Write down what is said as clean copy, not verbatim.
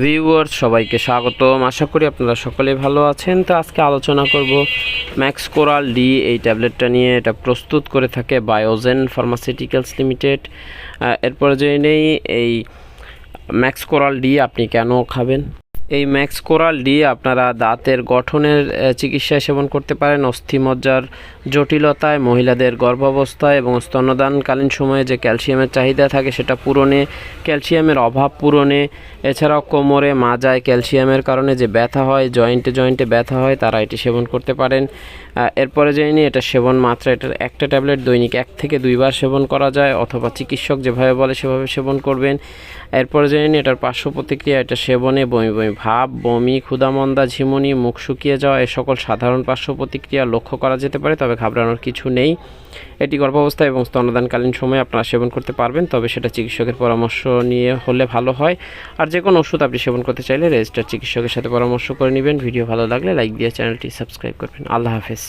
Viewers সবাইকে স্বাগতম। আশা করি আপনারা সকলেই ভালো আছেন। তো আজকে আলোচনা করব ম্যাক্স কোরাল ডি এই ট্যাবলেটটা নিয়ে। এটা প্রস্তুত করে থাকে বায়োজেন ফার্মাসিউটিক্যালস লিমিটেড। এরপরে জেনে নেই এই ম্যাক্স কোরাল ডি আপনি কেন খাবেন। এই ম্যাক্স কোরাল ডি আপনারা দাঁতের গঠনের চিকিৎসায় সেবন করতে পারেন। অস্থিমজ্জার জটিলতায়, মহিলাদের গর্ভাবস্থায় এবং স্তন্যদানকালীন সময়ে যে ক্যালসিয়ামের চাহিদা থাকে সেটা পূরণে, ক্যালসিয়ামের অভাব পূরণে, এছাড়াও কোমরে মাজায় ক্যালসিয়ামের কারণে যে ব্যথা হয়, জয়েন্টে ব্যথা হয়, তারা এটি সেবন করতে পারেন। এরপরে জেনে এটা সেবন মাত্রা, এটার একটা ট্যাবলেট দৈনিক 1 থেকে 2 বার সেবন করা যায়, অথবা চিকিৎসক যেভাবে বলে সেভাবে সেবন করবেন। এরপরে জেনে এটার পার্শ্ব প্রতিক্রিয়া, এটা সেবনে বমি বমি ভাব, বমি, ক্ষুধামন্দা, ঝিমুনি, মুখ শুকিয়ে যাওয়া এ সকল সাধারণ পার্শ্ব প্রতিক্রিয়া লক্ষ্য করা যেতে পারে, তবে ঘাবড়ানোর কিছু নেই। এটি গর্ভাবস্থা এবং স্তন্যদানকালীন সময়ে আপনারা সেবন করতে পারবেন, তবে সেটা চিকিৎসকের পরামর্শ নিয়ে হলে ভালো হয়। আর যে কোনো ওষুধ আপনি সেবন করতে চাইলে রেজিস্টার্ড চিকিৎসকের সাথে পরামর্শ করে নেবেন। ভিডিও ভালো লাগলে লাইক দিয়ে চ্যানেলটি সাবস্ক্রাইব করবেন। আল্লাহ হাফেজ।